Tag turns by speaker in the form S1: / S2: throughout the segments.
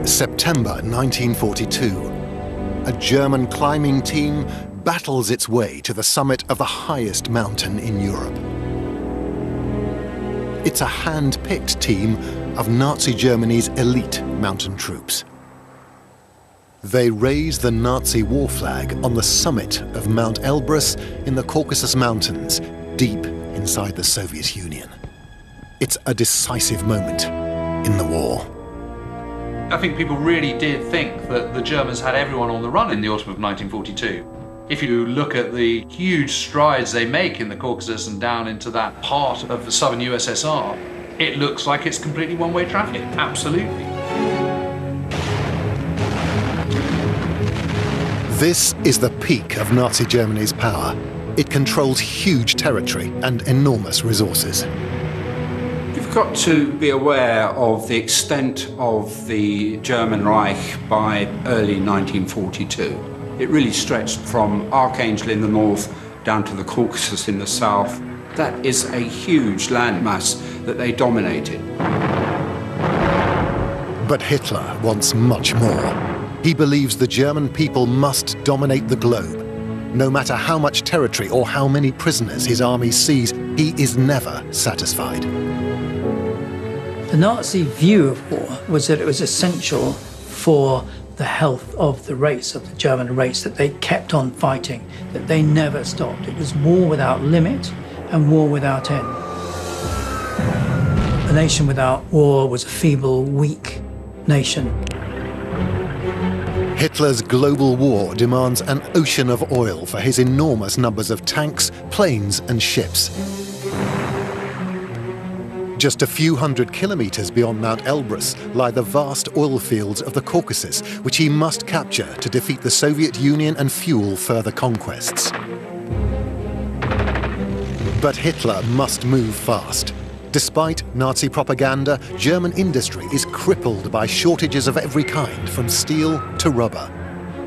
S1: September 1942. A German climbing team battles its way to the summit of the highest mountain in Europe. It's a hand-picked team of Nazi Germany's elite mountain troops. They raise the Nazi war flag on the summit of Mount Elbrus in the Caucasus Mountains, deep inside the Soviet Union. It's a decisive moment in the war.
S2: I think people really did think that the Germans had everyone on the run in the autumn of 1942. If you look at the huge strides they make in the Caucasus and down into that part of the southern USSR, it looks like it's completely one-way traffic, absolutely.
S1: This is the peak of Nazi Germany's power. It controls huge territory and enormous resources.
S3: You've got to be aware of the extent of the German Reich by early 1942. It really stretched from Archangel in the north down to the Caucasus in the south. That is a huge landmass that they dominated.
S1: But Hitler wants much more. He believes the German people must dominate the globe. No matter how much territory or how many prisoners his army sees, he is never satisfied.
S4: The Nazi view of war was that it was essential for the health of the race, of the German race, that they kept on fighting, that they never stopped. It was war without limit and war without end. A nation without war was a feeble, weak nation.
S1: Hitler's global war demands an ocean of oil for his enormous numbers of tanks, planes and ships. Just a few hundred kilometers beyond Mount Elbrus lie the vast oil fields of the Caucasus, which he must capture to defeat the Soviet Union and fuel further conquests. But Hitler must move fast. Despite Nazi propaganda, German industry is crippled by shortages of every kind, from steel to rubber.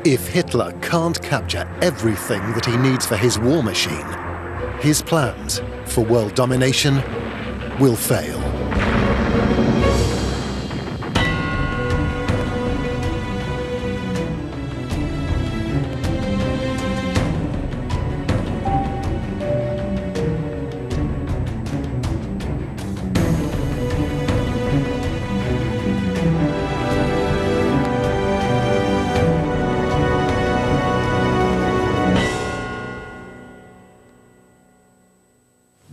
S1: If Hitler can't capture everything that he needs for his war machine, his plans for world domination will fail.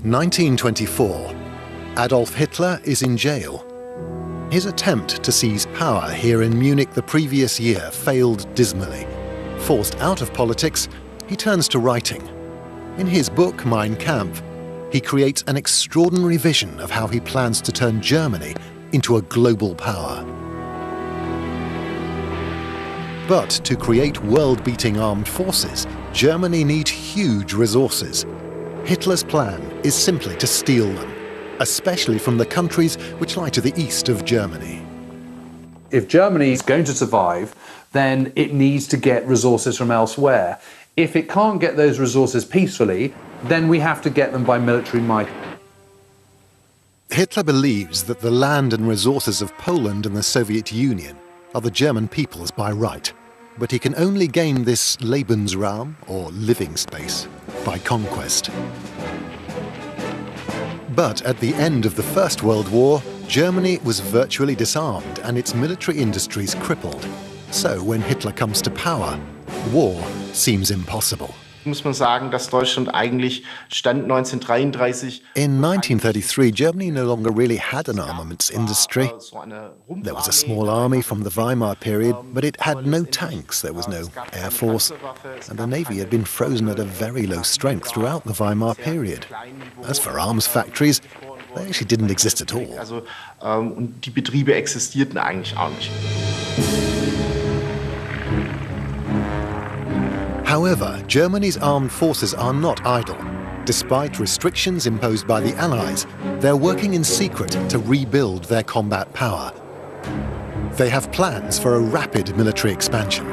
S1: In 1924, Adolf Hitler is in jail. His attempt to seize power here in Munich the previous year failed dismally. Forced out of politics, he turns to writing. In his book, Mein Kampf, he creates an extraordinary vision of how he plans to turn Germany into a global power. But to create world-beating armed forces, Germany needs huge resources. Hitler's plan is simply to steal them, especially from the countries which lie to the east of Germany.
S2: If Germany is going to survive, then it needs to get resources from elsewhere. If it can't get those resources peacefully, then we have to get them by military might.
S1: Hitler believes that the land and resources of Poland and the Soviet Union are the German people's by right, but he can only gain this Lebensraum, or living space, by conquest. But at the end of the First World War, Germany was virtually disarmed and its military industries crippled. So when Hitler comes to power, war seems impossible.
S5: Muss man sagen, dass Deutschland eigentlich Stand 1933.
S1: In 1933, Germany no longer really had an armaments industry. There was a small army from the Weimar period, but it had no tanks, there was no air force, and the navy had been frozen at a very low strength throughout the Weimar period. As for arms factories, they actually didn't exist at all.
S5: Also, und die Betriebe existierten eigentlich auch nicht.
S1: However, Germany's armed forces are not idle. Despite restrictions imposed by the Allies, they're working in secret to rebuild their combat power. They have plans for a rapid military expansion.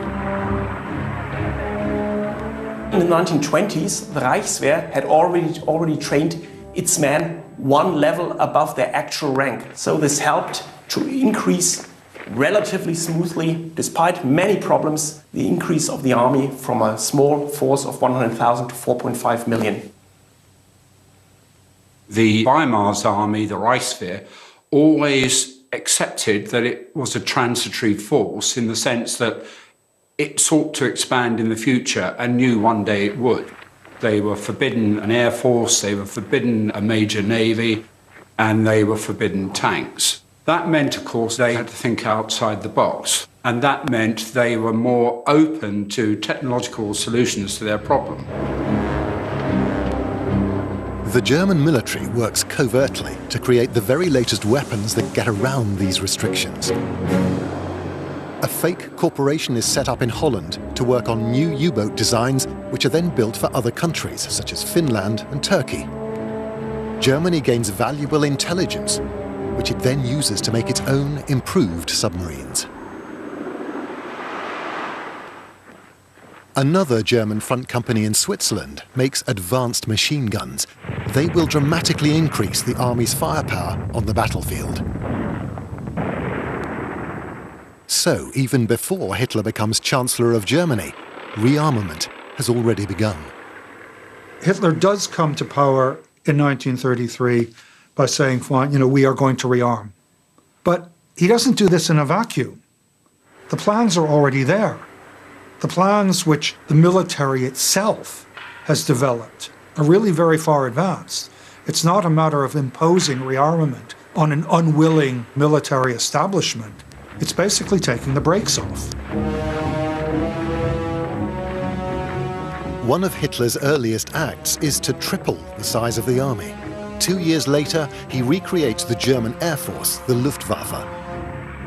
S6: In the 1920s, the Reichswehr had already trained its men one level above their actual rank. So this helped to increase relatively smoothly, despite many problems, the increase of the army from a small force of 100,000 to 4.5 million.
S3: The Weimar's army, the Reichswehr, always accepted that it was a transitory force in the sense that it sought to expand in the future and knew one day it would. They were forbidden an air force, they were forbidden a major navy, and they were forbidden tanks. That meant, of course, they had to think outside the box, and that meant they were more open to technological solutions to their problem.
S1: The German military works covertly to create the very latest weapons that get around these restrictions. A fake corporation is set up in Holland to work on new U-boat designs, which are then built for other countries, such as Finland and Turkey. Germany gains valuable intelligence, which it then uses to make its own improved submarines. Another German front company in Switzerland makes advanced machine guns. They will dramatically increase the army's firepower on the battlefield. So, even before Hitler becomes Chancellor of Germany, rearmament has already begun.
S7: Hitler does come to power in 1933 by saying, fine, we are going to rearm. But he doesn't do this in a vacuum. The plans are already there. The plans which the military itself has developed are really very far advanced. It's not a matter of imposing rearmament on an unwilling military establishment. It's basically taking the brakes off.
S1: One of Hitler's earliest acts is to triple the size of the army. 2 years later, he recreates the German Air Force, the Luftwaffe.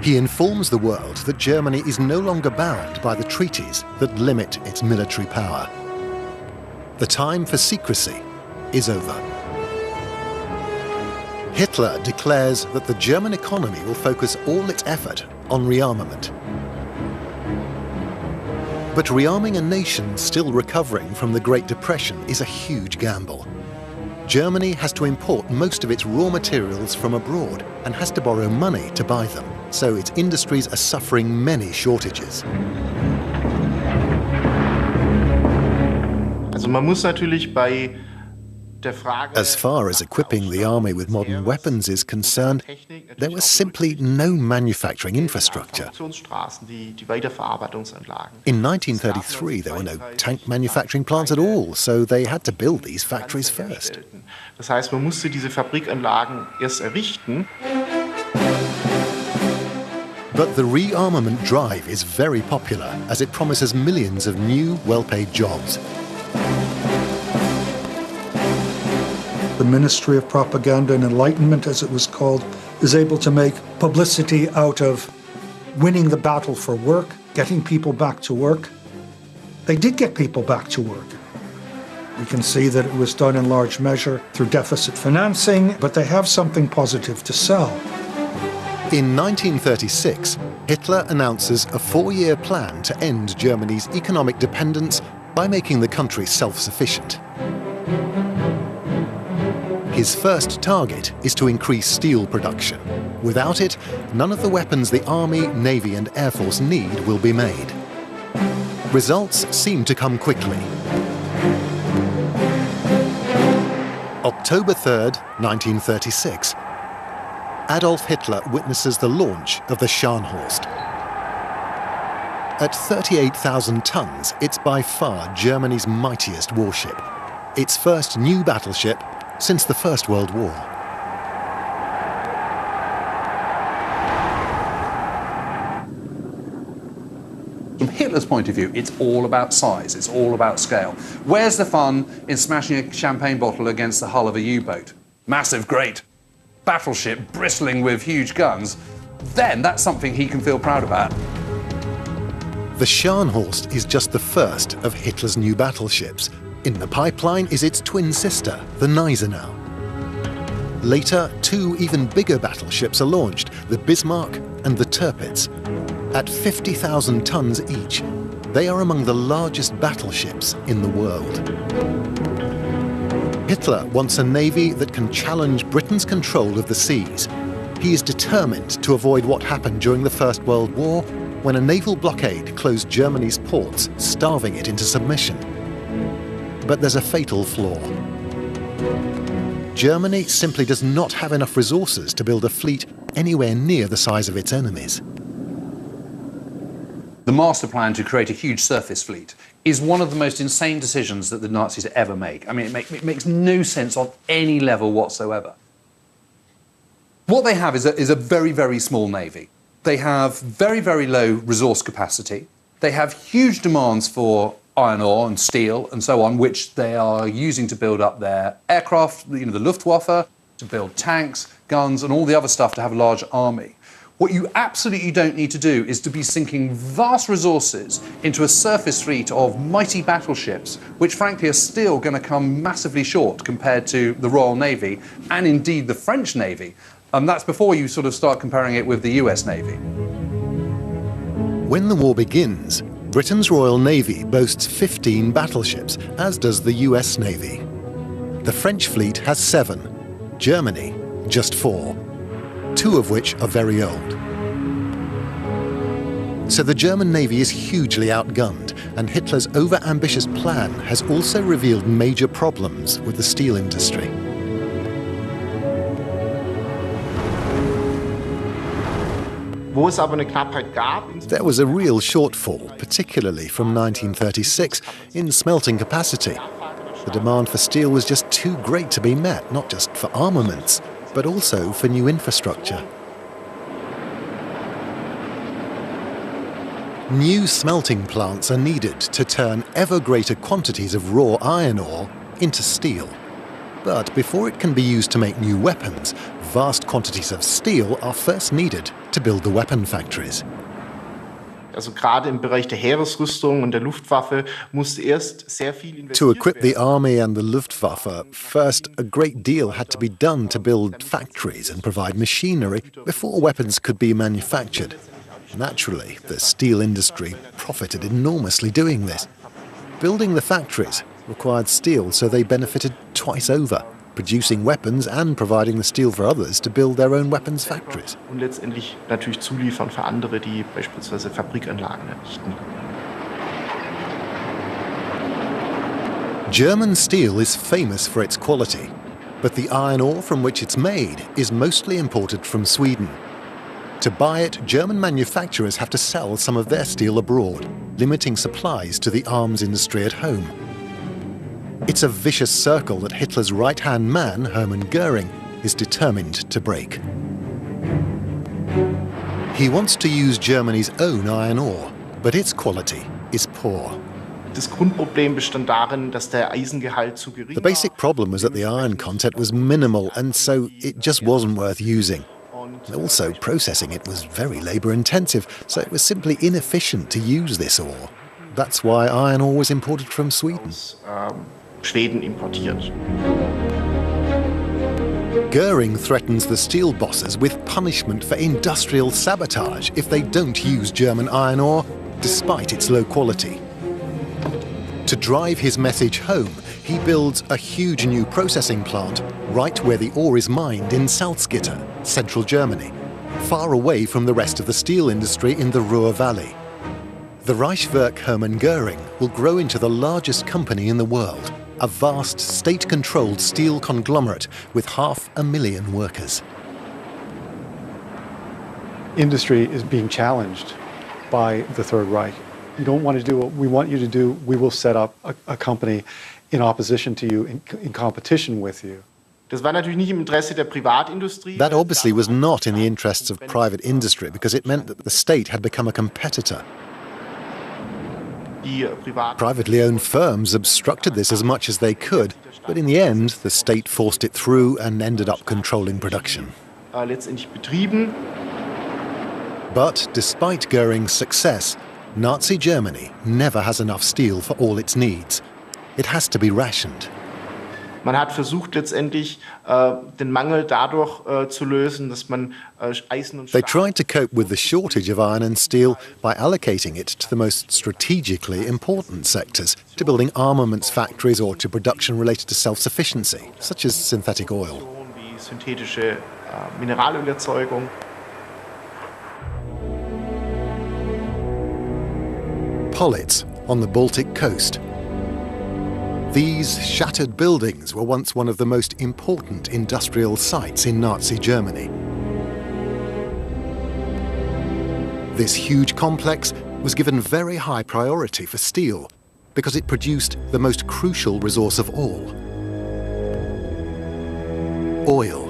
S1: He informs the world that Germany is no longer bound by the treaties that limit its military power. The time for secrecy is over. Hitler declares that the German economy will focus all its effort on rearmament. But rearming a nation still recovering from the Great Depression is a huge gamble. Germany has to import most of its raw materials from abroad and has to borrow money to buy them, so its industries are suffering many shortages.
S5: Also man muss natürlich bei
S1: As far as equipping the army with modern weapons is concerned, there was simply no manufacturing infrastructure. In 1933, there were no tank manufacturing plants at all, so they had to build these factories first.
S5: Das heißt, man musste diese Fabrikanlagen erst errichten.
S1: But the rearmament drive is very popular, as it promises millions of new, well-paid jobs.
S7: The Ministry of Propaganda and Enlightenment, as it was called, is able to make publicity out of winning the battle for work, getting people back to work. They did get people back to work. We can see that it was done in large measure through deficit financing, but they have something positive to sell.
S1: In 1936, Hitler announces a 4-year plan to end Germany's economic dependence by making the country self-sufficient. His first target is to increase steel production. Without it, none of the weapons the Army, Navy and Air Force need will be made. Results seem to come quickly. October 3rd, 1936. Adolf Hitler witnesses the launch of the Scharnhorst. At 38,000 tons, it's by far Germany's mightiest warship. Its first new battleship since the First World War.
S2: From Hitler's point of view, it's all about size, it's all about scale. Where's the fun in smashing a champagne bottle against the hull of a U-boat? Massive, great battleship bristling with huge guns. Then that's something he can feel proud about.
S1: The Scharnhorst is just the first of Hitler's new battleships. In the pipeline is its twin sister, the Gneisenau. Later, 2 even bigger battleships are launched, the Bismarck and the Tirpitz. At 50,000 tons each, they are among the largest battleships in the world. Hitler wants a navy that can challenge Britain's control of the seas. He is determined to avoid what happened during the First World War, when a naval blockade closed Germany's ports, starving it into submission. But there's a fatal flaw. Germany simply does not have enough resources to build a fleet anywhere near the size of its enemies.
S2: The master plan to create a huge surface fleet is one of the most insane decisions that the Nazis ever make. I mean, it makes no sense on any level whatsoever. What they have is a very, very small navy. They have very, very low resource capacity. They have huge demands for iron ore and steel and so on, which they are using to build up their aircraft, the Luftwaffe, to build tanks, guns, and all the other stuff to have a large army. What you absolutely don't need to do is to be sinking vast resources into a surface fleet of mighty battleships, which frankly are still going to come massively short compared to the Royal Navy and indeed the French Navy. And that's before you sort of start comparing it with the US Navy.
S1: When the war begins, Britain's Royal Navy boasts 15 battleships, as does the US Navy. The French fleet has 7, Germany just 4, 2 of which are very old. So the German Navy is hugely outgunned, and Hitler's over-ambitious plan has also revealed major problems with the steel industry. There was a real shortfall, particularly from 1936, in smelting capacity. The demand for steel was just too great to be met, not just for armaments, but also for new infrastructure. New smelting plants are needed to turn ever greater quantities of raw iron ore into steel. But before it can be used to make new weapons, vast quantities of steel are first needed to build the weapon factories.
S5: Also gerade im Bereich der Heeresrüstung und der Luftwaffe musste erst sehr viel investiert werden.
S1: To equip the army and the Luftwaffe, first a great deal had to be done to build factories and provide machinery before weapons could be manufactured. Naturally, the steel industry profited enormously doing this. Building the factories required steel, so they benefited twice over, producing weapons and providing the steel for others to build their own weapons factories.
S5: Und letztendlich natürlich zuliefern für andere, die beispielsweise Fabrikanlagen errichten.
S1: German steel is famous for its quality, but the iron ore from which it's made is mostly imported from Sweden. To buy it, German manufacturers have to sell some of their steel abroad, limiting supplies to the arms industry at home. It's a vicious circle that Hitler's right-hand man, Hermann Göring, is determined to break. He wants to use Germany's own iron ore, but its quality is poor.
S5: Das Grundproblem bestand darin, dass der Eisengehalt zu gering war.
S1: The basic problem was that the iron content was minimal, and so it just wasn't worth using. Also, processing it was very labour-intensive, so it was simply inefficient to use this ore. That's why iron ore was imported from Sweden.
S5: Schweden importiert.
S1: Göring threatens the steel bosses with punishment for industrial sabotage if they don't use German iron ore, despite its low quality. To drive his message home, he builds a huge new processing plant right where the ore is mined in Salzgitter, central Germany, far away from the rest of the steel industry in the Ruhr Valley. The Reichswerk Hermann Göring will grow into the largest company in the world, a vast state-controlled steel conglomerate with 500,000 workers.
S8: Industry is being challenged by the Third Reich. You don't want to do what we want you to do, we will set up a company in opposition to you, in competition with you.
S5: Das war natürlich nicht im Interesse der Privatindustrie.
S1: That obviously was not in the interests of private industry, because it meant that the state had become a competitor. Privately owned firms obstructed this as much as they could, but in the end, the state forced it through and ended up controlling production.
S5: Letztendlich betrieben.
S1: But despite Göring's success, Nazi Germany never has enough steel for all its needs. It has to be rationed.
S5: Man hat versucht letztendlich den Mangel dadurch zu lösen, dass man Eisen und Stahl.
S1: They tried to cope with the shortage of iron and steel by allocating it to the most strategically important sectors, to building armaments factories or to production related to self-sufficiency, such as synthetic oil.
S5: Wie synthetische Mineralölerzeugung.
S1: Politz on the Baltic coast. These shattered buildings were once one of the most important industrial sites in Nazi Germany. This huge complex was given very high priority for steel because it produced the most crucial resource of all: oil.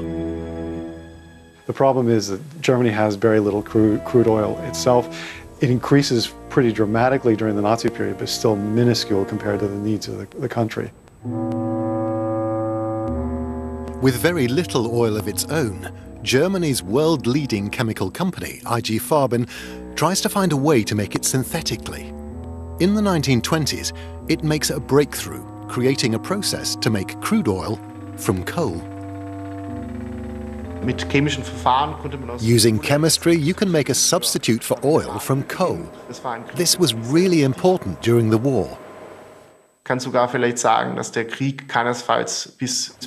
S8: The problem is that Germany has very little crude oil itself. It increases pretty dramatically during the Nazi period, but still minuscule compared to the needs of the country.
S1: With very little oil of its own, Germany's world-leading chemical company, IG Farben, tries to find a way to make it synthetically. In the 1920s, it makes a breakthrough, creating a process to make crude oil from coal. Using chemistry, you can make a substitute for oil from coal. This was really important during the war.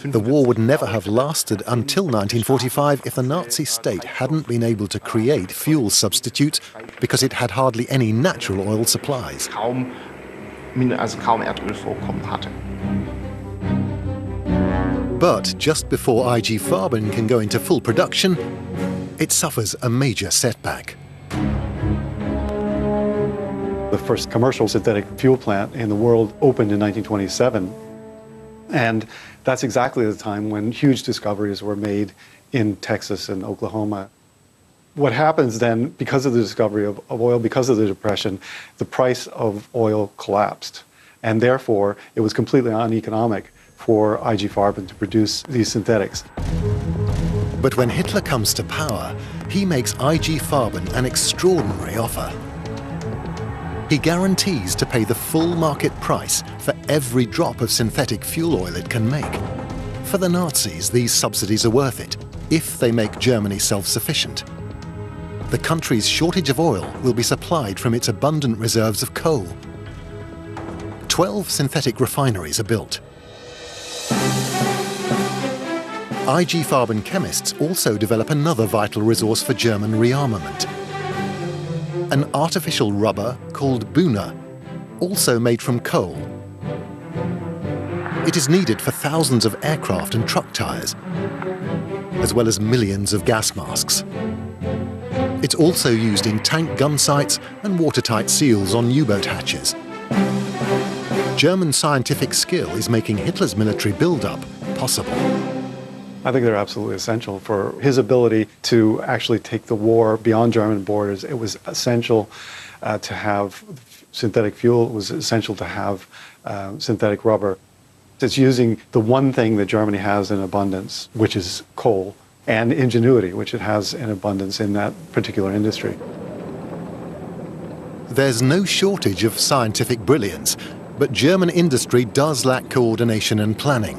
S1: The war would never have lasted until 1945 if the Nazi state hadn't been able to create fuel substitutes because it had hardly any natural oil supplies.
S5: Kaum Erdölvorkommen hatte.
S1: But just before IG Farben can go into full production, it suffers a major setback.
S8: The first commercial synthetic fuel plant in the world opened in 1927. And that's exactly the time when huge discoveries were made in Texas and Oklahoma. What happens then, because of the discovery of oil, because of the Depression, the price of oil collapsed. And therefore, it was completely uneconomic for IG Farben to produce these synthetics.
S1: But when Hitler comes to power, he makes IG Farben an extraordinary offer. He guarantees to pay the full market price for every drop of synthetic fuel oil it can make. For the Nazis, these subsidies are worth it, if they make Germany self-sufficient. The country's shortage of oil will be supplied from its abundant reserves of coal. 12 synthetic refineries are built. IG Farben chemists also develop another vital resource for German rearmament: an artificial rubber called Buna, also made from coal. It is needed for thousands of aircraft and truck tires, as well as millions of gas masks. It's also used in tank gun sights and watertight seals on U-boat hatches. German scientific skill is making Hitler's military build-up possible.
S8: I think they're absolutely essential for his ability to actually take the war beyond German borders. It was essential to have synthetic fuel. It was essential to have synthetic rubber. It's using the one thing that Germany has in abundance, which is coal, and ingenuity, which it has in abundance in that particular industry.
S1: There's no shortage of scientific brilliance, but German industry does lack coordination and planning.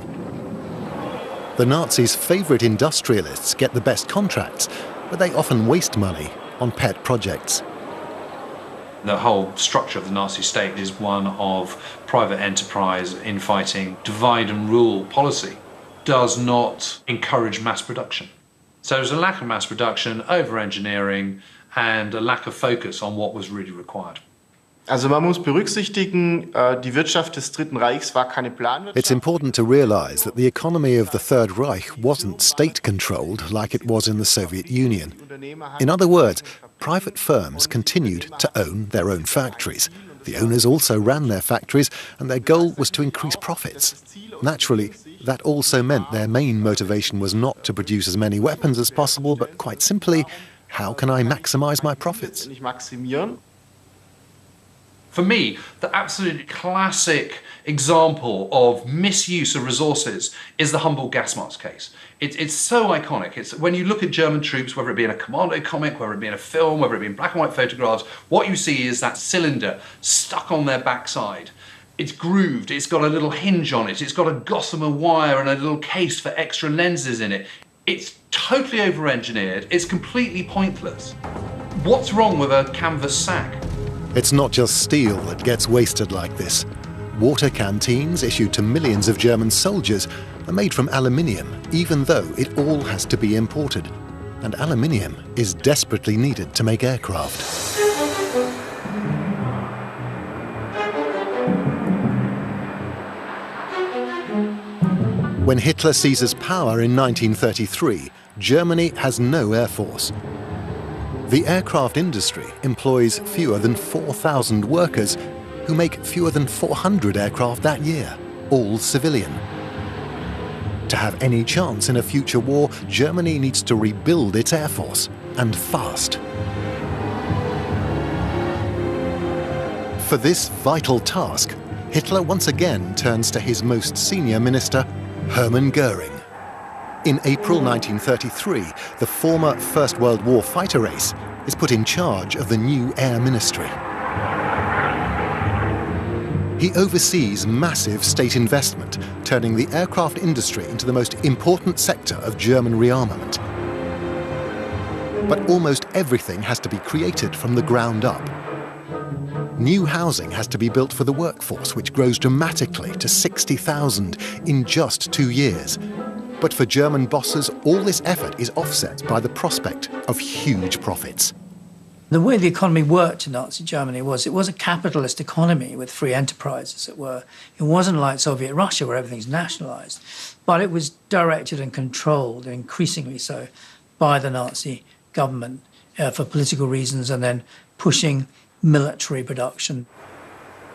S1: The Nazis' favorite industrialists get the best contracts, but they often waste money on pet projects.
S2: The whole structure of the Nazi state is one of private enterprise, infighting, divide and rule policy. Does not encourage mass production. So there's a lack of mass production, over-engineering, and a lack of focus on what was really required.
S5: Also man muss berücksichtigen, die Wirtschaft des Dritten Reichs war keine Planwirtschaft.
S1: It's important to realize that the economy of the Third Reich wasn't state-controlled like it was in the Soviet Union. In other words, private firms continued to own their own factories. The owners also ran their factories, and their goal was to increase profits. Naturally, that also meant their main motivation was not to produce as many weapons as possible, but quite simply, how can I maximize my profits?
S2: For me, the absolute classic example of misuse of resources is the Humboldt gas mask case. It's so iconic. It's when you look at German troops, whether it be in a commando comic, whether it be in a film, whether it be in black and white photographs, what you see is that cylinder stuck on their backside. It's grooved, it's got a little hinge on it, it's got a gossamer wire and a little case for extra lenses in it. It's totally over-engineered, it's completely pointless. What's wrong with a canvas sack?
S1: It's not just steel that gets wasted like this. Water canteens issued to millions of German soldiers are made from aluminium, even though it all has to be imported. And aluminium is desperately needed to make aircraft. When Hitler seizes power in 1933, Germany has no air force. The aircraft industry employs fewer than 4,000 workers who make fewer than 400 aircraft that year, all civilian. To have any chance in a future war, Germany needs to rebuild its air force, and fast. For this vital task, Hitler once again turns to his most senior minister, Hermann Göring. In April 1933, the former First World War fighter ace is put in charge of the new Air Ministry. He oversees massive state investment, turning the aircraft industry into the most important sector of German rearmament. But almost everything has to be created from the ground up. New housing has to be built for the workforce, which grows dramatically to 60,000 in just 2 years. But for German bosses, all this effort is offset by the prospect of huge profits.
S4: The way the economy worked in Nazi Germany it was a capitalist economy with free enterprise, as it were. It wasn't like Soviet Russia, where everything's nationalized, but it was directed and controlled, increasingly so, by the Nazi government for political reasons, and then pushing military production.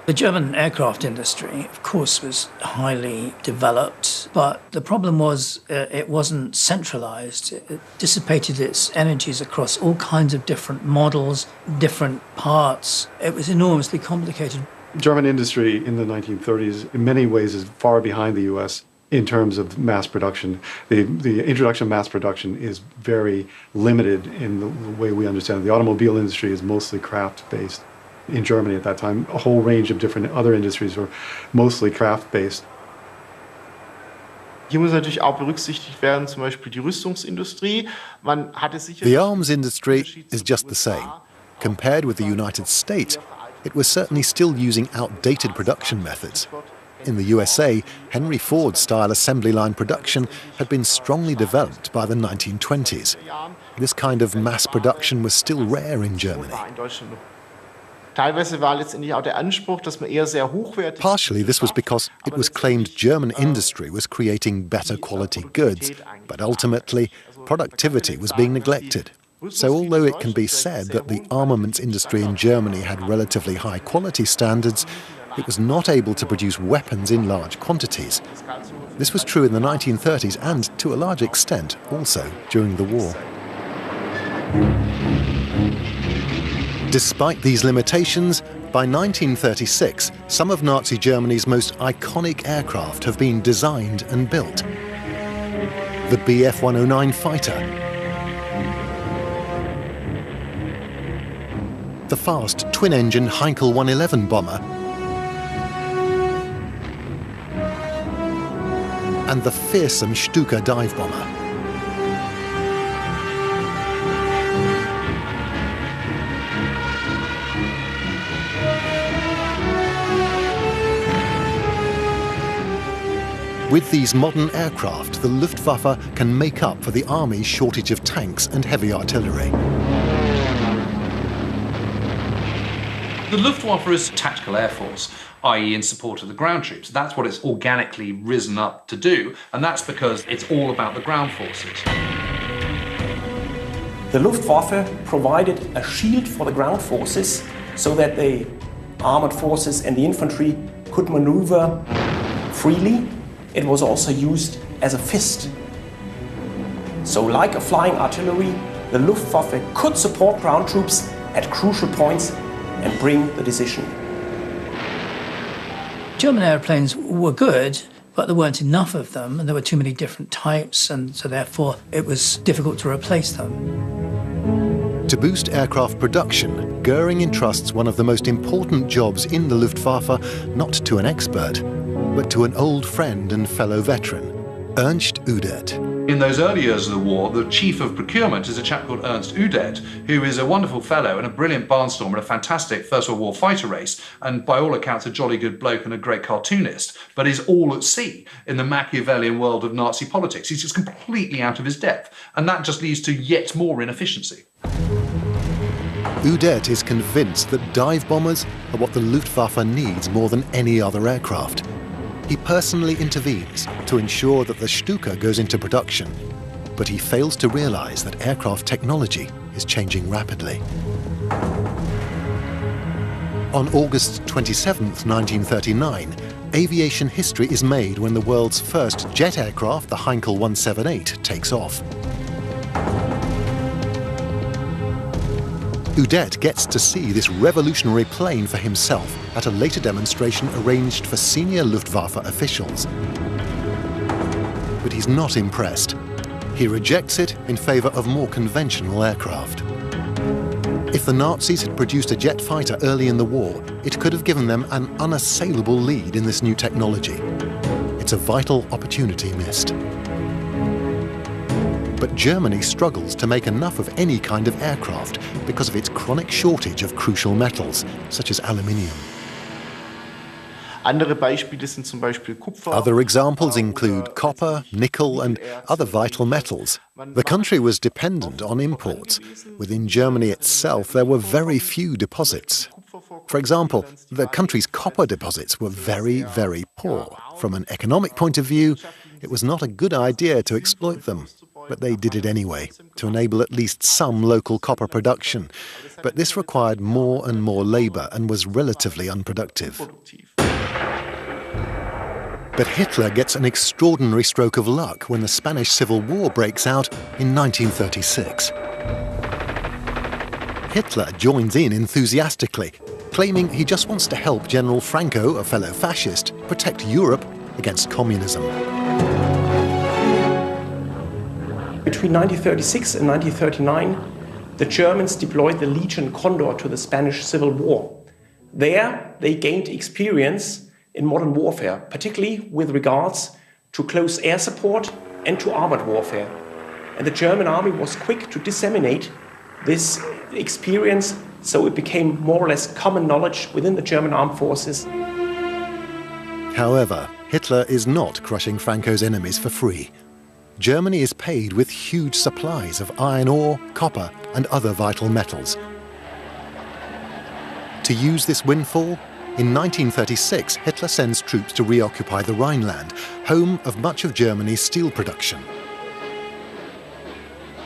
S4: The German aircraft industry, of course, was highly developed, but the problem was it wasn't centralized. It dissipated its energies across all kinds of different models, different parts. It was enormously complicated.
S8: German industry in the 1930s, in many ways, is far behind the US in terms of mass production. The introduction of mass production is very limited in the way we understand it. The automobile industry is mostly craft-based. In Germany at that time, a whole range of different other industries were mostly craft-based.
S5: Hier muss natürlich auch berücksichtigt werden, zum Beispiel die Rüstungsindustrie. Man hatte sicher
S1: The arms industry is just the same. Compared with the United States, it was certainly still using outdated production methods. In the USA, Henry Ford-style assembly line production had been strongly developed by the 1920s. This kind of mass production was still rare in Germany.
S5: Teilweise war letztendlich auch der Anspruch, dass man eher sehr hochwertig.
S1: Partially, this was because it was claimed German industry was creating better quality goods, but ultimately, productivity was being neglected. So although it can be said that the armaments industry in Germany had relatively high quality standards, it was not able to produce weapons in large quantities. This was true in the 1930s and, to a large extent, also during the war. Despite these limitations, by 1936, some of Nazi Germany's most iconic aircraft have been designed and built. The Bf 109 fighter, the fast twin-engine Heinkel 111 bomber, and the fearsome Stuka dive bomber. With these modern aircraft, the Luftwaffe can make up for the army's shortage of tanks and heavy artillery.
S2: The Luftwaffe is a tactical air force, i.e. in support of the ground troops. That's what it's organically risen up to do, and that's because it's all about the ground forces.
S6: The Luftwaffe provided a shield for the ground forces so that the armored forces and the infantry could maneuver freely. It was also used as a fist. So like a flying artillery, the Luftwaffe could support ground troops at crucial points and bring the decision.
S4: German airplanes were good, but there weren't enough of them, and there were too many different types, and so therefore it was difficult to replace them.
S1: To boost aircraft production, Göring entrusts one of the most important jobs in the Luftwaffe not to an expert, but to an old friend and fellow veteran, Ernst Udet.
S2: In those early years of the war, the chief of procurement is a chap called Ernst Udet, who is a wonderful fellow and a brilliant barnstormer and a fantastic First World War fighter race, and by all accounts a jolly good bloke and a great cartoonist, but is all at sea in the Machiavellian world of Nazi politics. He's just completely out of his depth, and that just leads to yet more inefficiency.
S1: Udet is convinced that dive bombers are what the Luftwaffe needs more than any other aircraft. He personally intervenes to ensure that the Stuka goes into production, but he fails to realize that aircraft technology is changing rapidly. On August 27, 1939, aviation history is made when the world's first jet aircraft, the Heinkel 178, takes off. Udet gets to see this revolutionary plane for himself at a later demonstration arranged for senior Luftwaffe officials. But he's not impressed. He rejects it in favor of more conventional aircraft. If the Nazis had produced a jet fighter early in the war, it could have given them an unassailable lead in this new technology. It's a vital opportunity missed. But Germany struggles to make enough of any kind of aircraft because of its chronic shortage of crucial metals, such as aluminium. Other examples include copper, nickel, and other vital metals. The country was dependent on imports. Within Germany itself, there were very few deposits. For example, the country's copper deposits were very, very poor. From an economic point of view, it was not a good idea to exploit them. But they did it anyway, to enable at least some local copper production. But this required more and more labour and was relatively unproductive. But Hitler gets an extraordinary stroke of luck when the Spanish Civil War breaks out in 1936. Hitler joins in enthusiastically, claiming he just wants to help General Franco, a fellow fascist, protect Europe against communism.
S6: Between 1936 and 1939, the Germans deployed the Legion Condor to the Spanish Civil War. There, they gained experience in modern warfare, particularly with regards to close air support and to armored warfare. And the German army was quick to disseminate this experience, so it became more or less common knowledge within the German armed forces.
S1: However, Hitler is not crushing Franco's enemies for free. Germany is paid with huge supplies of iron ore, copper, and other vital metals. To use this windfall, in 1936, Hitler sends troops to reoccupy the Rhineland, home of much of Germany's steel production.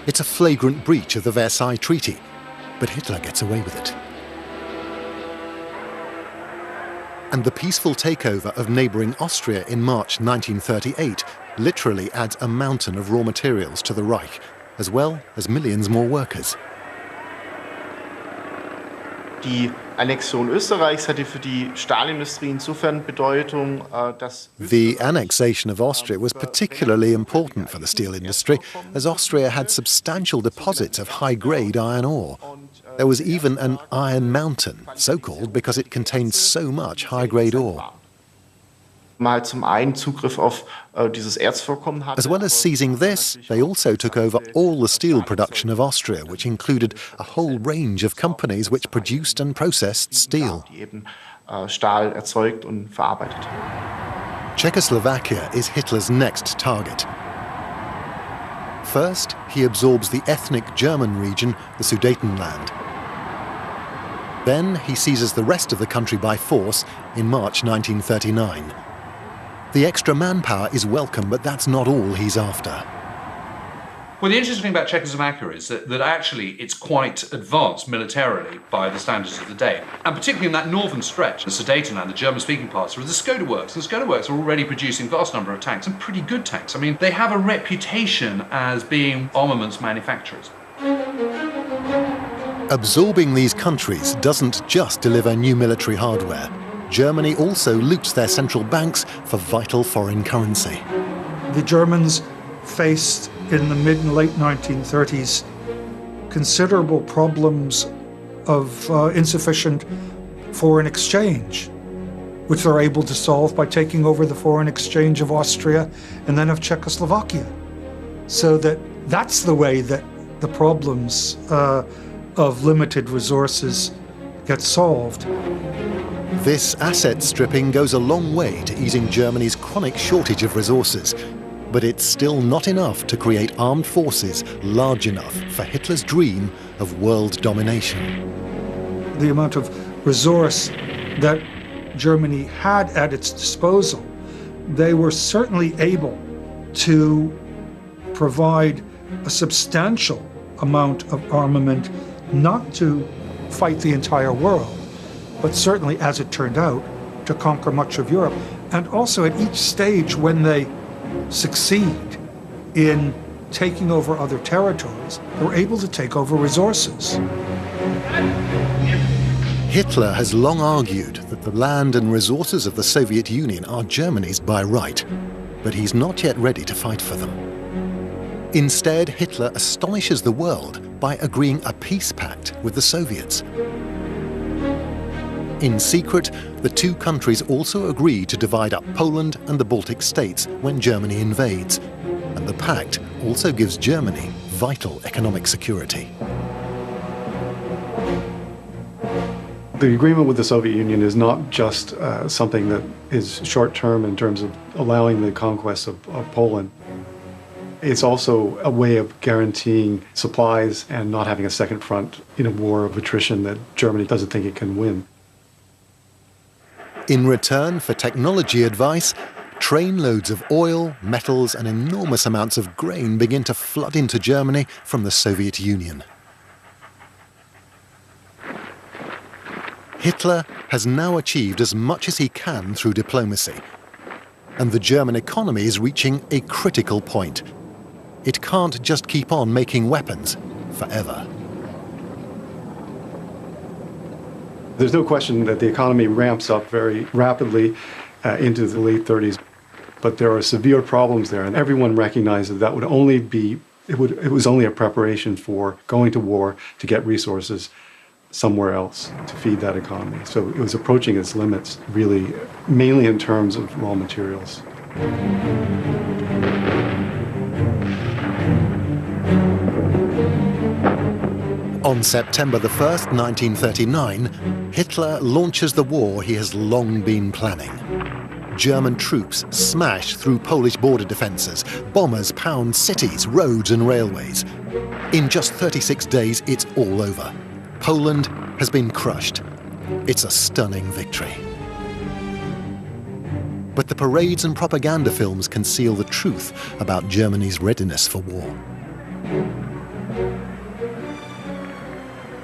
S1: It's a flagrant breach of the Versailles Treaty, but Hitler gets away with it. And the peaceful takeover of neighbouring Austria in March 1938 literally adds a mountain of raw materials to the Reich, as well as millions more workers.
S5: Die Annexion Österreichs hatte für die Stahlindustrie insofern Bedeutung, dass
S1: The annexation of Austria was particularly important for the steel industry, as Austria had substantial deposits of high-grade iron ore. There was even an Iron Mountain, so called because it contained so much high-grade ore.
S5: man zum einen Zugriff auf dieses Erzvorkommen hatte.
S1: As well as seizing this, they also took over all the steel production of Austria, which included a whole range of companies which produced and processed steel.
S5: Die eben Stahl erzeugt und verarbeitet.
S1: Czechoslovakia is Hitler's next target. First, he absorbs the ethnic German region, the Sudetenland. Then he seizes the rest of the country by force in March 1939. The extra manpower is welcome, but that's not all he's after.
S2: Well, the interesting thing about Czechoslovakia is that actually it's quite advanced militarily by the standards of the day. And particularly in that northern stretch, the Sudetenland, the German-speaking parts, are the Skoda works. The Skoda works are already producing a vast number of tanks, and pretty good tanks. I mean, they have a reputation as being armaments manufacturers.
S1: Absorbing these countries doesn't just deliver new military hardware. Germany also loots their central banks for vital foreign currency.
S7: The Germans faced in the mid and late 1930s considerable problems of insufficient foreign exchange, which they're able to solve by taking over the foreign exchange of Austria and then of Czechoslovakia. So that's the way that the problems of limited resources get solved.
S1: This asset stripping goes a long way to easing Germany's chronic shortage of resources, but it's still not enough to create armed forces large enough for Hitler's dream of world domination.
S7: The amount of resource that Germany had at its disposal, they were certainly able to provide a substantial amount of armament, not to fight the entire world, but certainly, as it turned out, to conquer much of Europe. And also at each stage when they succeed in taking over other territories, they were able to take over resources.
S1: Hitler has long argued that the land and resources of the Soviet Union are Germany's by right, but he's not yet ready to fight for them. Instead, Hitler astonishes the world by agreeing a peace pact with the Soviets. In secret, the two countries also agree to divide up Poland and the Baltic states when Germany invades, and the pact also gives Germany vital economic security.
S8: The agreement with the Soviet Union is not just something that is short-term in terms of allowing the conquest of Poland. It's also a way of guaranteeing supplies and not having a second front in a war of attrition that Germany doesn't think it can win.
S1: In return for technology advice, trainloads of oil, metals, and enormous amounts of grain begin to flood into Germany from the Soviet Union. Hitler has now achieved as much as he can through diplomacy, and the German economy is reaching a critical point. It can't just keep on making weapons forever.
S8: There's no question that the economy ramps up very rapidly into the late 30s, but there are severe problems there, and everyone recognizes that would only be, it was only a preparation for going to war to get resources somewhere else to feed that economy. So it was approaching its limits, really, mainly in terms of raw materials.
S1: On September the 1st, 1939, Hitler launches the war he has long been planning. German troops smash through Polish border defences. Bombers pound cities, roads and railways. In just 36 days, it's all over. Poland has been crushed. It's a stunning victory. But the parades and propaganda films conceal the truth about Germany's readiness for war.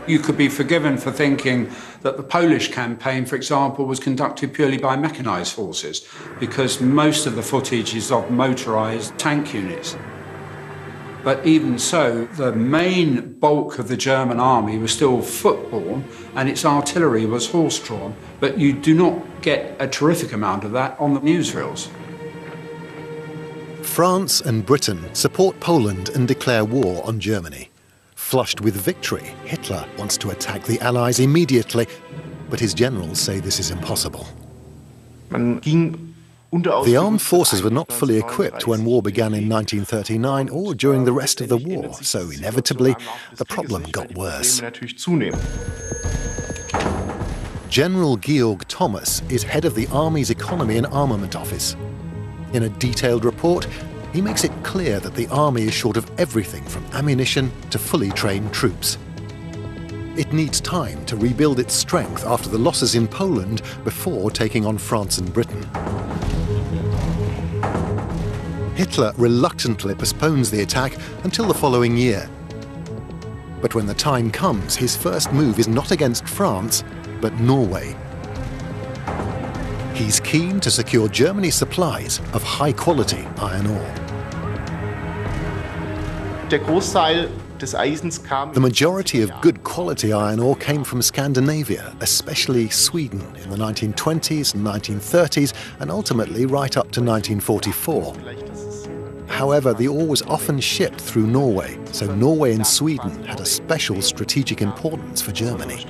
S3: You could be forgiven for thinking that the Polish campaign, for example, was conducted purely by mechanized forces, because most of the footage is of motorized tank units. But even so, the main bulk of the German army was still foot-borne, and its artillery was horse-drawn, but you do not get a terrific amount of that on the newsreels.
S1: France and Britain support Poland and declare war on Germany. Flushed with victory, Hitler wants to attack the Allies immediately, but his generals say this is impossible. The armed forces were not fully equipped when war began in 1939 or during the rest of the war, so inevitably the problem got worse. General Georg Thomas is head of the Army's Economy and Armament Office. In a detailed report, he makes it clear that the army is short of everything from ammunition to fully trained troops. It needs time to rebuild its strength after the losses in Poland before taking on France and Britain. Hitler reluctantly postpones the attack until the following year. But when the time comes, his first move is not against France, but Norway. He's keen to secure Germany's supplies of high-quality iron ore. The majority of good quality iron ore came from Scandinavia, especially Sweden in the 1920s and 1930s, and ultimately right up to 1944. However, the ore was often shipped through Norway, so Norway and Sweden had a special strategic importance for Germany.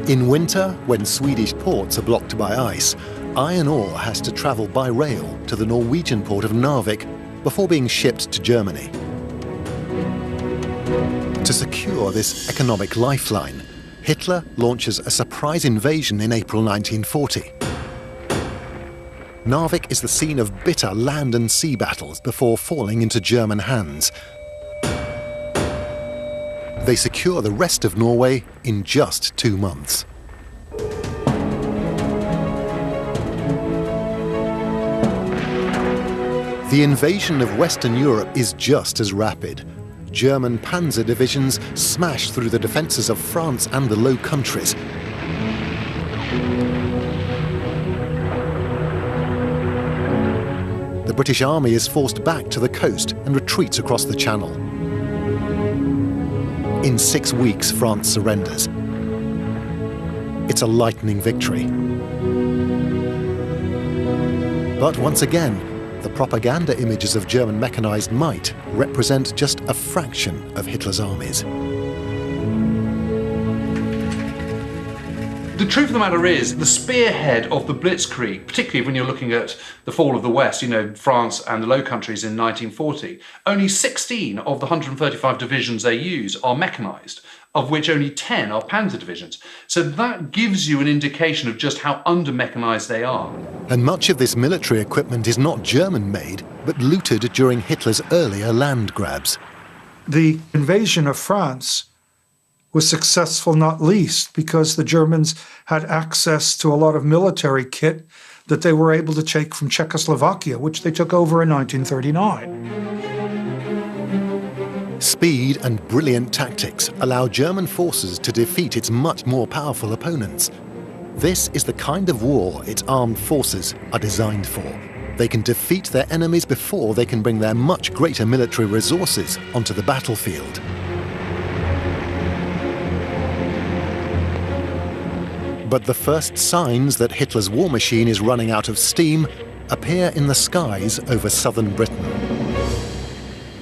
S1: In winter, when Swedish ports are blocked by ice, iron ore has to travel by rail to the Norwegian port of Narvik before being shipped to Germany. To secure this economic lifeline, Hitler launches a surprise invasion in April 1940. Narvik is the scene of bitter land and sea battles before falling into German hands. They secure the rest of Norway in just 2 months. The invasion of Western Europe is just as rapid. German panzer divisions smash through the defences of France and the Low Countries. The British Army is forced back to the coast and retreats across the Channel. In 6 weeks, France surrenders. It's a lightning victory. But once again, the propaganda images of German mechanized might represent just a fraction of Hitler's armies.
S2: The truth of the matter is, the spearhead of the Blitzkrieg, particularly when you're looking at the fall of the West, France and the Low Countries in 1940, only 16 of the 135 divisions they use are mechanized, of which only 10 are panzer divisions. So that gives you an indication of just how under-mechanized they are.
S1: And much of this military equipment is not German-made, but looted during Hitler's earlier land grabs.
S7: The invasion of France was successful not least because the Germans had access to a lot of military kit that they were able to take from Czechoslovakia, which they took over in 1939.
S1: Speed and brilliant tactics allow German forces to defeat its much more powerful opponents. This is the kind of war its armed forces are designed for. They can defeat their enemies before they can bring their much greater military resources onto the battlefield. But the first signs that Hitler's war machine is running out of steam appear in the skies over southern Britain.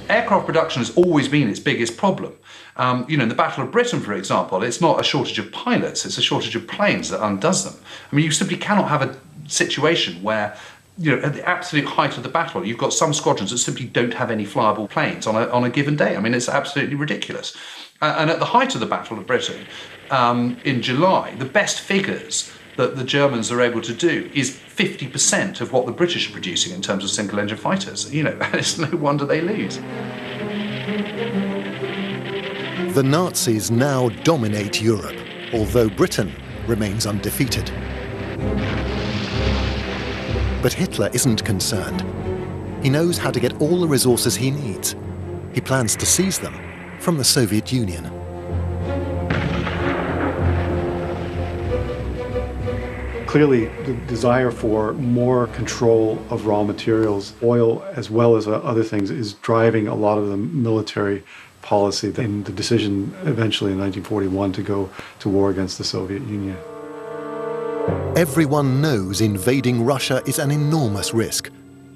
S2: Aircraft production has always been its biggest problem. In the Battle of Britain, for example, it's not a shortage of pilots, it's a shortage of planes that undoes them. I mean, you simply cannot have a situation where, at the absolute height of the battle, you've got some squadrons that simply don't have any flyable planes on a given day. I mean, it's absolutely ridiculous. And at the height of the Battle of Britain, in July, the best figures that the Germans are able to do is 50% of what the British are producing in terms of single-engine fighters. It's no wonder they lose.
S1: The Nazis now dominate Europe, although Britain remains undefeated. But Hitler isn't concerned. He knows how to get all the resources he needs. He plans to seize them from the Soviet Union.
S8: Clearly, the desire for more control of raw materials, oil as well as other things, is driving a lot of the military policy and the decision eventually in 1941 to go to war against the Soviet Union.
S1: Everyone knows invading Russia is an enormous risk,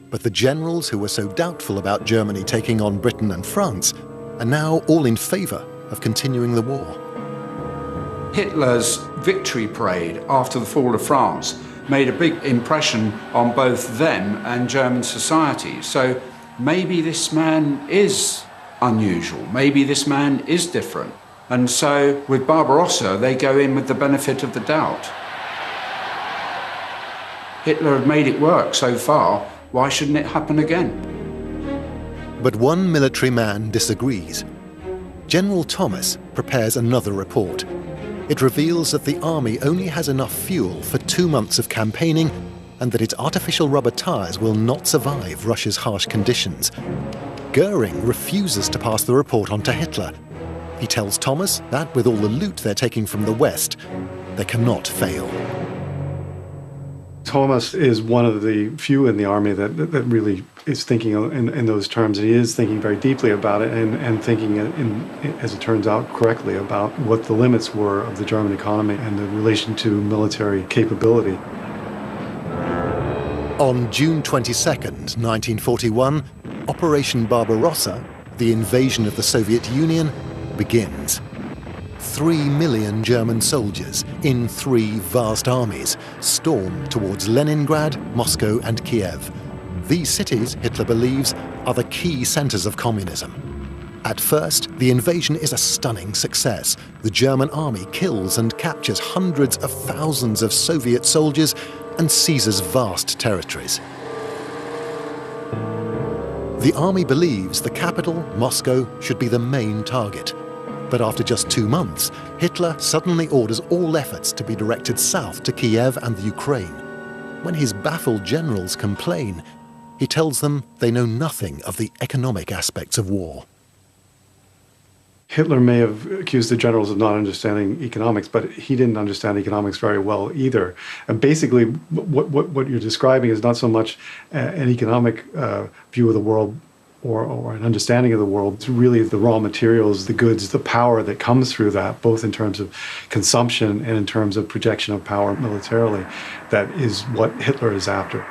S1: but the generals who were so doubtful about Germany taking on Britain and France are now all in favor of continuing the war.
S3: Hitler's victory parade after the fall of France made a big impression on both them and German society. So maybe this man is unusual, maybe this man is different. And so with Barbarossa, they go in with the benefit of the doubt. Hitler had made it work so far, why shouldn't it happen again?
S1: But one military man disagrees. General Thomas prepares another report. It reveals that the army only has enough fuel for 2 months of campaigning and that its artificial rubber tires will not survive Russia's harsh conditions. Goering refuses to pass the report on to Hitler. He tells Thomas that with all the loot they're taking from the West, they cannot fail.
S8: Thomas is one of the few in the army that really is thinking in those terms. And he is thinking very deeply about it and thinking, as it turns out, correctly about what the limits were of the German economy and the relation to military capability.
S1: On June 22nd, 1941, Operation Barbarossa, the invasion of the Soviet Union, begins. 3 million German soldiers in 3 vast armies storm towards Leningrad, Moscow and Kiev. These cities, Hitler believes, are the key centers of communism. At first, the invasion is a stunning success. The German army kills and captures hundreds of thousands of Soviet soldiers and seizes vast territories. The army believes the capital, Moscow, should be the main target. But after just 2 months, Hitler suddenly orders all efforts to be directed south to Kiev and the Ukraine. When his baffled generals complain, he tells them they know nothing of the economic aspects of war.
S8: Hitler may have accused the generals of not understanding economics, but he didn't understand economics very well either. And basically, what you're describing is not so much an economic view of the world or an understanding of the world. It's really the raw materials, the goods, the power that comes through that, both in terms of consumption and in terms of projection of power militarily. That is what Hitler is after.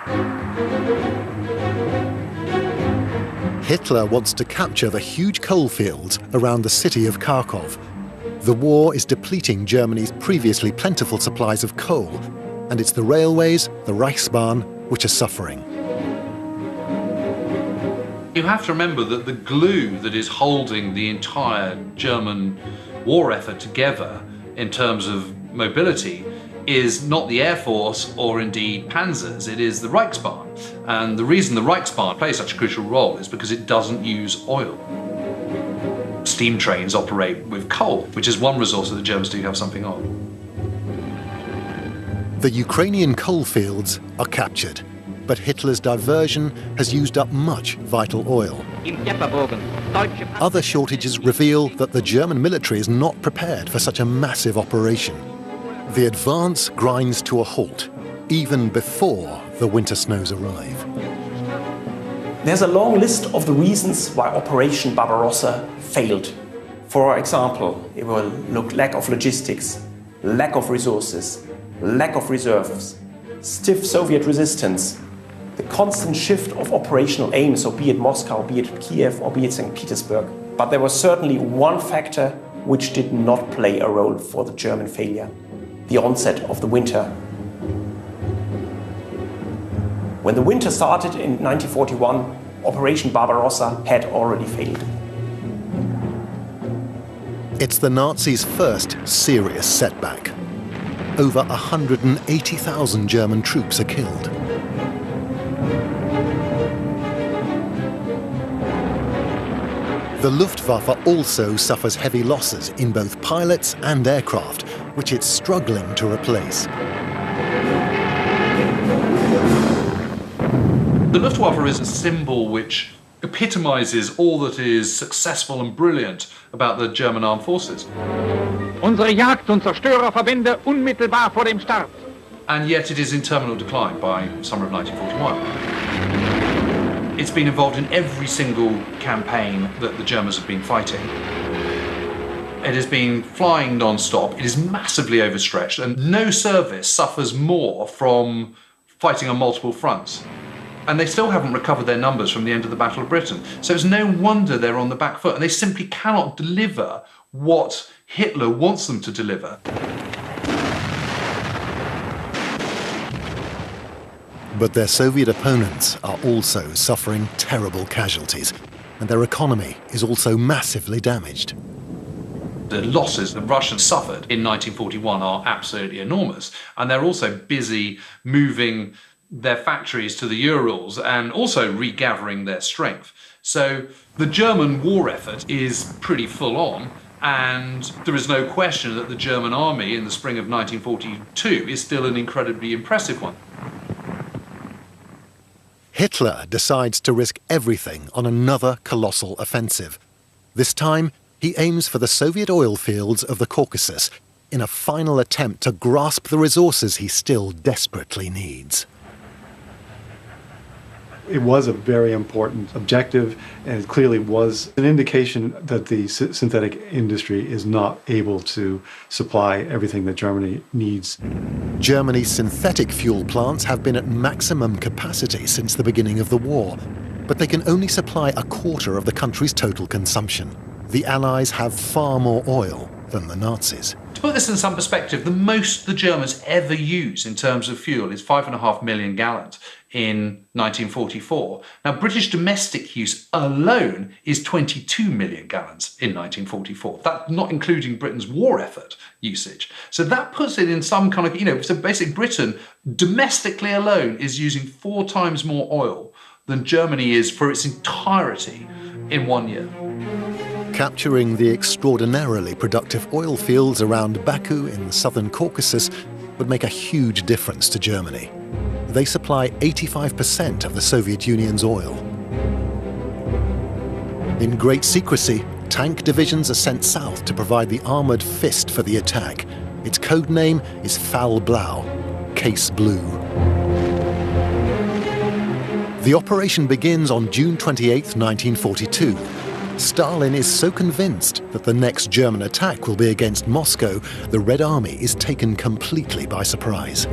S1: Hitler wants to capture the huge coal fields around the city of Kharkov. The war is depleting Germany's previously plentiful supplies of coal, and it's the railways, the Reichsbahn, which are suffering.
S2: You have to remember that the glue that is holding the entire German war effort together in terms of mobility is not the Air Force or indeed panzers, it is the Reichsbahn. And the reason the Reichsbahn plays such a crucial role is because it doesn't use oil. Steam trains operate with coal, which is one resource that the Germans do have something of.
S1: The Ukrainian coal fields are captured, but Hitler's diversion has used up much vital oil. Other shortages reveal that the German military is not prepared for such a massive operation. The advance grinds to a halt, even before the winter snows arrive.
S6: There's a long list of the reasons why Operation Barbarossa failed. For example, it will look lack of logistics, lack of resources, lack of reserves, stiff Soviet resistance, the constant shift of operational aims, so be it Moscow, be it Kiev, or be it St. Petersburg. But there was certainly one factor which did not play a role for the German failure: the onset of the winter. When the winter started in 1941, Operation Barbarossa had already failed.
S1: It's the Nazis' first serious setback. Over 180,000 German troops are killed. The Luftwaffe also suffers heavy losses in both pilots and aircraft, which it's struggling to replace.
S2: The Luftwaffe is a symbol which epitomizes all that is successful and brilliant about the German armed forces.
S9: Unsere Jagd- und Zerstörerverbände unmittelbar vor dem Start.
S2: And yet it is in terminal decline by summer of 1941. It's been involved in every single campaign that the Germans have been fighting. It has been flying non-stop. It is massively overstretched, and no service suffers more from fighting on multiple fronts. And they still haven't recovered their numbers from the end of the Battle of Britain. So it's no wonder they're on the back foot, and they simply cannot deliver what Hitler wants them to deliver.
S1: But their Soviet opponents are also suffering terrible casualties, and their economy is also massively damaged.
S2: The losses the Russians suffered in 1941 are absolutely enormous, and they're also busy moving their factories to the Urals and also regathering their strength. So the German war effort is pretty full on, and there is no question that the German army in the spring of 1942 is still an incredibly impressive one.
S1: Hitler decides to risk everything on another colossal offensive. This time, he aims for the Soviet oil fields of the Caucasus in a final attempt to grasp the resources he still desperately needs.
S8: It was a very important objective, and it clearly was an indication that the synthetic industry is not able to supply everything that Germany needs.
S1: Germany's synthetic fuel plants have been at maximum capacity since the beginning of the war, but they can only supply a quarter of the country's total consumption. The Allies have far more oil, than the Nazis.
S2: To put this in some perspective, the most the Germans ever use in terms of fuel is 5.5 million gallons in 1944. Now, British domestic use alone is 22 million gallons in 1944. That's not including Britain's war effort usage. So that puts it in some kind of, so basically Britain domestically alone is using 4 times more oil than Germany is for its entirety in 1 year.
S1: Capturing the extraordinarily productive oil fields around Baku in the southern Caucasus would make a huge difference to Germany. They supply 85% of the Soviet Union's oil. In great secrecy, tank divisions are sent south to provide the armoured fist for the attack. Its code name is Fall Blau, Case Blue. The operation begins on June 28, 1942. Stalin is so convinced that the next German attack will be against Moscow, the Red Army is taken completely by surprise.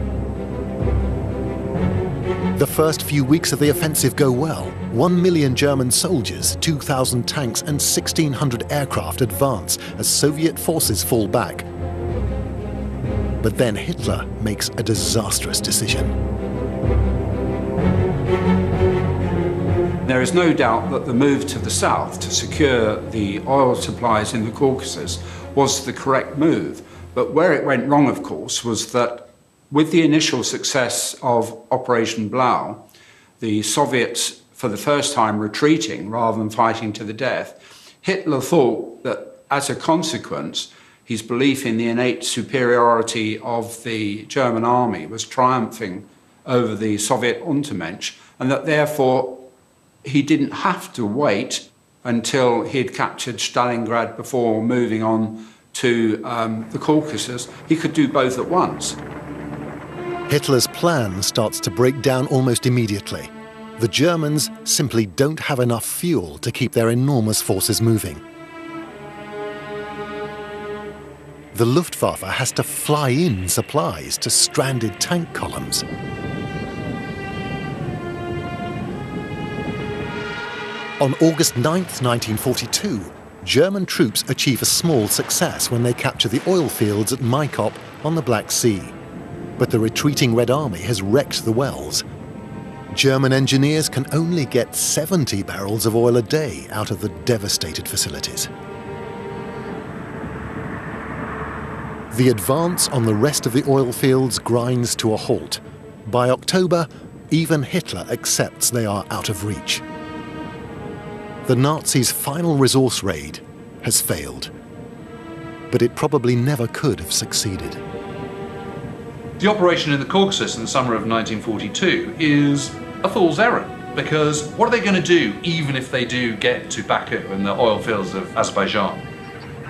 S1: The first few weeks of the offensive go well. 1 million German soldiers, 2,000 tanks and 1,600 aircraft advance as Soviet forces fall back. But then Hitler makes a disastrous decision.
S3: There is no doubt that the move to the south to secure the oil supplies in the Caucasus was the correct move. But where it went wrong, of course, was that with the initial success of Operation Blau, the Soviets, for the first time, retreating rather than fighting to the death, Hitler thought that as a consequence, his belief in the innate superiority of the German army was triumphing over the Soviet Untermensch, and that therefore he didn't have to wait until he had captured Stalingrad before moving on to the Caucasus. He could do both at once.
S1: Hitler's plan starts to break down almost immediately. The Germans simply don't have enough fuel to keep their enormous forces moving. The Luftwaffe has to fly in supplies to stranded tank columns. On August 9th, 1942, German troops achieve a small success when they capture the oil fields at Maikop on the Black Sea. But the retreating Red Army has wrecked the wells. German engineers can only get 70 barrels of oil a day out of the devastated facilities. The advance on the rest of the oil fields grinds to a halt. By October, even Hitler accepts they are out of reach. The Nazis' final resource raid has failed, but it probably never could have succeeded.
S2: The operation in the Caucasus in the summer of 1942 is a fool's errand, because what are they going to do even if they do get to Baku and the oil fields of Azerbaijan?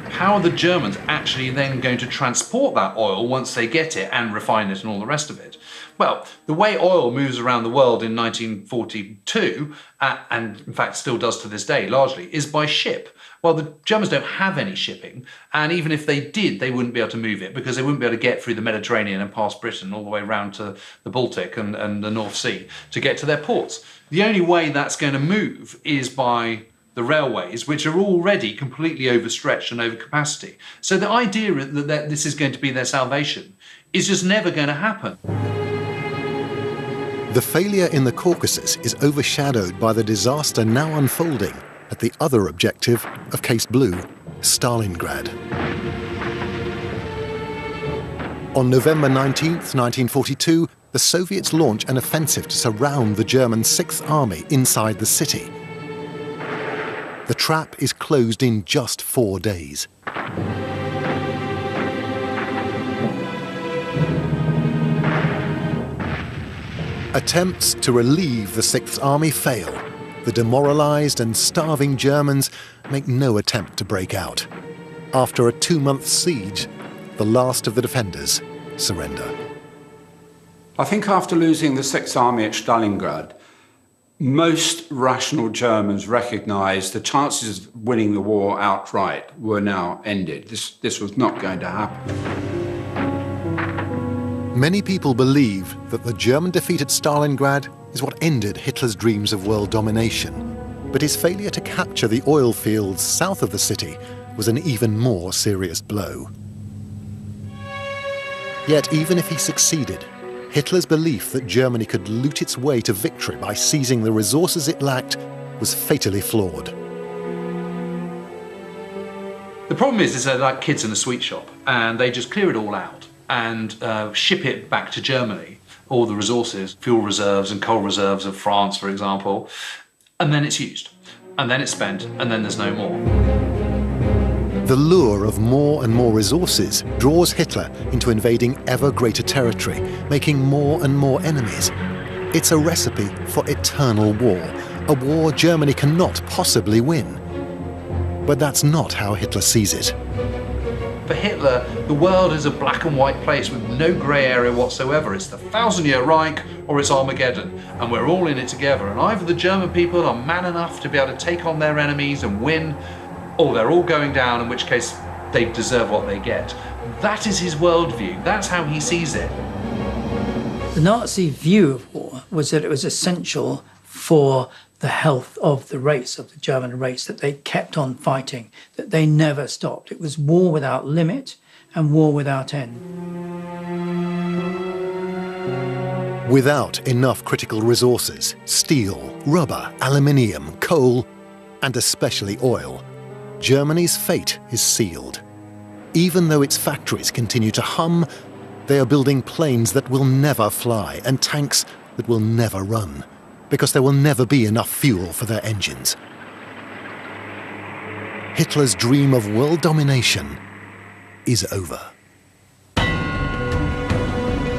S2: How are the Germans actually then going to transport that oil once they get it and refine it and all the rest of it? Well, the way oil moves around the world in 1942, and in fact still does to this day largely, is by ship. Well, the Germans don't have any shipping, and even if they did, they wouldn't be able to move it because they wouldn't be able to get through the Mediterranean and past Britain all the way around to the Baltic and the North Sea to get to their ports. The only way that's going to move is by the railways, which are already completely overstretched and over capacity. So the idea that this is going to be their salvation is just never going to happen.
S1: The failure in the Caucasus is overshadowed by the disaster now unfolding at the other objective of Case Blue, Stalingrad. On November 19th, 1942, the Soviets launch an offensive to surround the German Sixth Army inside the city. The trap is closed in just 4 days. Attempts to relieve the Sixth Army fail. The demoralized and starving Germans make no attempt to break out. After a 2-month siege, the last of the defenders surrender.
S3: I think after losing the Sixth Army at Stalingrad, most rational Germans recognised the chances of winning the war outright were now ended. This was not going to happen.
S1: Many people believe that the German defeat at Stalingrad is what ended Hitler's dreams of world domination. But his failure to capture the oil fields south of the city was an even more serious blow. Yet even if he succeeded, Hitler's belief that Germany could loot its way to victory by seizing the resources it lacked was fatally flawed.
S2: The problem is they're like kids in a sweet shop, and they just clear it all out and ship it back to Germany, all the resources, fuel reserves and coal reserves of France, for example, and then it's used, and then it's spent, and then there's no more.
S1: The lure of more and more resources draws Hitler into invading ever greater territory, making more and more enemies. It's a recipe for eternal war, a war Germany cannot possibly win. But that's not how Hitler sees it.
S2: For Hitler, the world is a black and white place with no grey area whatsoever. It's the 1,000-year Reich or it's Armageddon, and we're all in it together. And either the German people are man enough to be able to take on their enemies and win, or they're all going down, in which case they deserve what they get. That is his worldview. That's how he sees it.
S4: The Nazi view of war was that it was essential for the health of the race, of the German race, that they kept on fighting, that they never stopped. It was war without limit and war without end.
S1: Without enough critical resources, steel, rubber, aluminium, coal, and especially oil, Germany's fate is sealed. Even though its factories continue to hum, they are building planes that will never fly and tanks that will never run, because there will never be enough fuel for their engines. Hitler's dream of world domination is over.